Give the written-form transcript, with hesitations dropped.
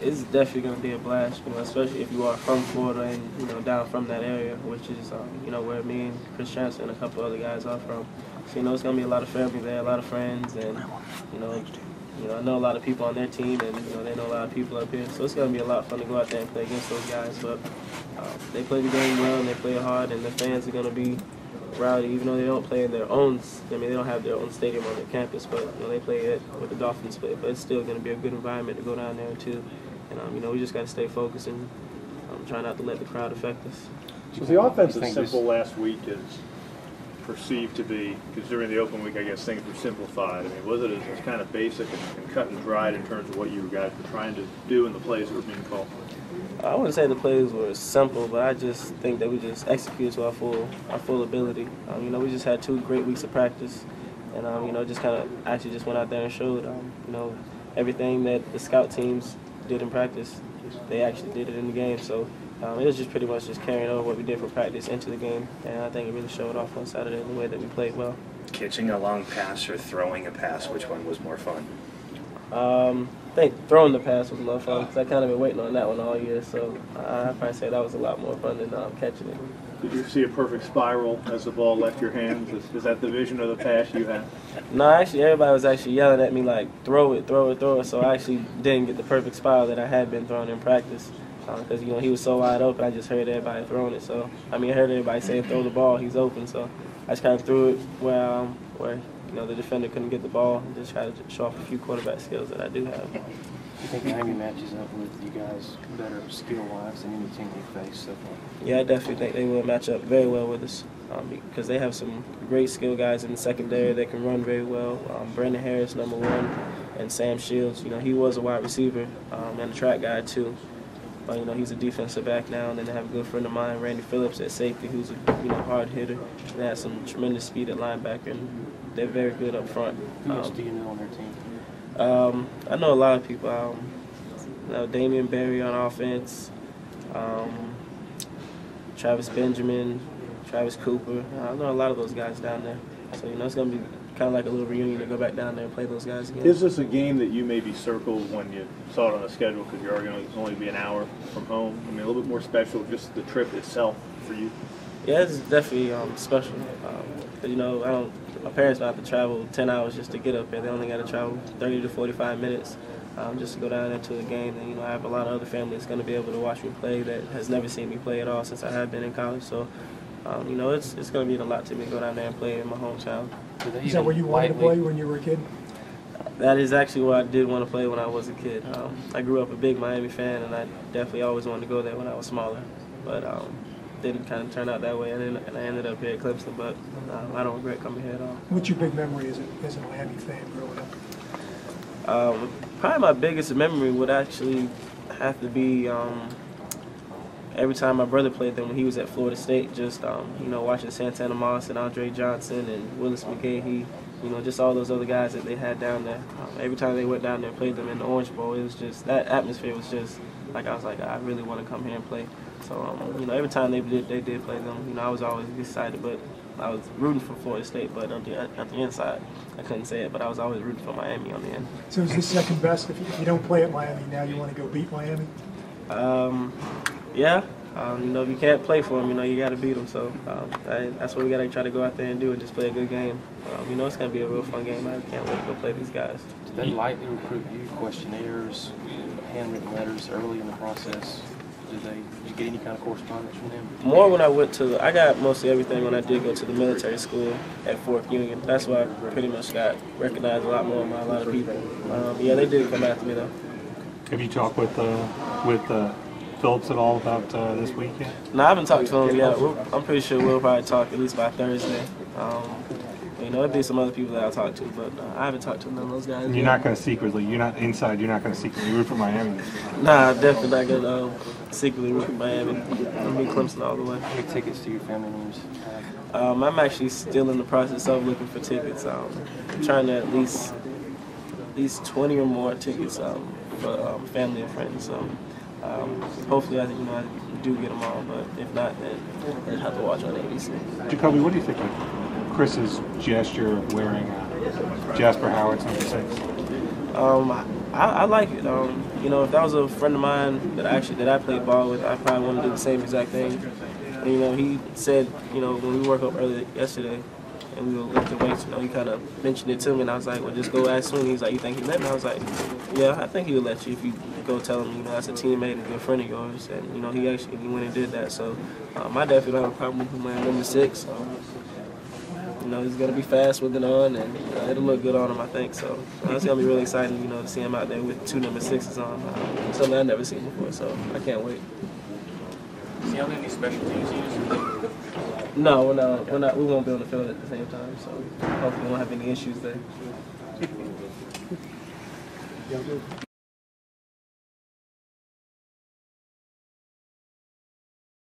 It's definitely going to be a blast, especially if you are from Florida and, down from that area, which is, where me and Chris Chancellor and a couple other guys are from. So, it's going to be a lot of family there, a lot of friends, and, I know a lot of people on their team, and, they know a lot of people up here. So it's going to be a lot of fun to go out there and play against those guys. But they play the game well, and they play hard, and the fans are going to be rowdy, even though they don't play in their own. They don't have their own stadium on their campus, but they play it with the Dolphins play. But it's still going to be a good environment to go down there too. And we just got to stay focused and try not to let the crowd affect us. Was the offense as simple last week as perceived to be? Because during the open week, I guess things were simplified. I mean, was it as kind of basic and cut and dried in terms of what you guys were trying to do in the plays that were being called? I wouldn't say the plays were simple, but I just think that we just executed to our full ability. We just had 2 great weeks of practice, and just kind of actually just went out there and showed, everything that the scout teams did in practice, they actually did it in the game. So it was just pretty much just carrying over what we did for practice into the game, and I think it really showed off on Saturday in the way that we played well. Catching a long pass or throwing a pass, which one was more fun? I think throwing the pass was a lot of fun because I kind of been waiting on that one all year, so I'd probably say that was a lot more fun than catching it. Did you see a perfect spiral as the ball left your hands? Is that the vision of the pass you had? No, actually, everybody was actually yelling at me like, throw it, throw it, throw it, so I actually didn't get the perfect spiral that I had been throwing in practice because, he was so wide open, I just heard everybody throwing it. So, I heard everybody saying throw the ball, he's open, so I just kind of threw it where the defender couldn't get the ball and just try to show off a few quarterback skills that I do have. Do you think Miami matches up with you guys better skill-wise than any team you face so far? Yeah, I definitely think they will match up very well with us because they have some great skill guys in the secondary that can run very well. Brandon Harris, number 1, and Sam Shields. He was a wide receiver and a track guy too. But he's a defensive back now, and then they have a good friend of mine, Randy Phillips, at safety, who's a hard hitter. And they have some tremendous speed at linebacker, and they're very good up front. Who else do you know on their team? I know a lot of people. Damian Berry on offense, Travis Benjamin, Travis Cooper. I know a lot of those guys down there. So, it's going to be kind of like a little reunion to go back down there and play those guys again. Is this a game that you maybe circled when you saw it on the schedule because you're going to only be an hour from home? A little bit more special, just the trip itself for you? Yeah, it's definitely special. My parents don't have to travel 10 hours just to get up here. They only got to travel 30 to 45 minutes just to go down into a game. And, I have a lot of other family that's going to be able to watch me play that has never seen me play at all since I have been in college. So, it's going to mean a lot to me to go down there and play in my hometown. Is that where you wanted to play when you were a kid? That is actually where I did want to play when I was a kid. I grew up a big Miami fan, and I definitely always wanted to go there when I was smaller. But didn't kind of turn out that way, and I ended up here at Clemson. But I don't regret coming here at all. What's your big memory as a Miami fan growing up? Probably my biggest memory would actually have to be every time my brother played them when he was at Florida State, just, watching Santana Moss and Andre Johnson and Willis McGahee, just all those other guys that they had down there. Every time they went down there and played them in the Orange Bowl, it was just, that atmosphere was just, like, I was like, I really want to come here and play. So, every time they did play them, I was always excited, but I was rooting for Florida State, but on the inside, I couldn't say it, but I was always rooting for Miami on the end. So is this second best? If you don't play at Miami now, you want to go beat Miami? Yeah. If you can't play for them, you got to beat them. So that's what we got to try to go out there and do and just play a good game. It's going to be a real fun game. I can't wait to go play these guys. Did they lightly recruit you? Questionnaires, handwritten letters early in the process? Did you get any kind of correspondence from them? More when I got mostly everything when I did go to the military school at Fort Union. That's why I pretty much got recognized a lot more by a lot of people. Yeah, they did come after me though. Have you talked with Phillips at all about this weekend? No, I haven't talked to him yet. I'm pretty sure we'll probably talk at least by Thursday. There'll be some other people that I'll talk to, but I haven't talked to none of those guys. You're not going to secretly, you're not going to secretly root for Miami? Nah, definitely not going to secretly root for Miami. I'm be Clemson all the way. How many tickets do your family members have? I'm actually still in the process of looking for tickets. I'm trying to at least 20 or more tickets for family and friends. So hopefully I do get them all, but if not, then I'll have to watch on ABC. Jacoby, what do you think of Chris's gesture of wearing Jasper Howard's number 6? I like it. You know, if that was a friend of mine that I played ball with, I probably want to do the same exact thing. And, you know, he said, you know, when we woke up early yesterday and we were lifting weights, you know, he kind of mentioned it to me, and I was like, well, just go ask Swinney. He's like, you think he let me? I was like, yeah, I think he would let you if you go tell him, you know, that's a teammate and a good friend of yours. And, you know, he went and did that. So I definitely don't have a problem with him wearing number 6. You know, he's going to be fast with it on, and it'll look good on him, I think. So it's going to be really exciting, you know, to see him out there with 2 number 6s on. Something I've never seen before, so I can't wait. Is he on any special teams used? No, we won't be on the field at the same time, so hopefully we won't have any issues there.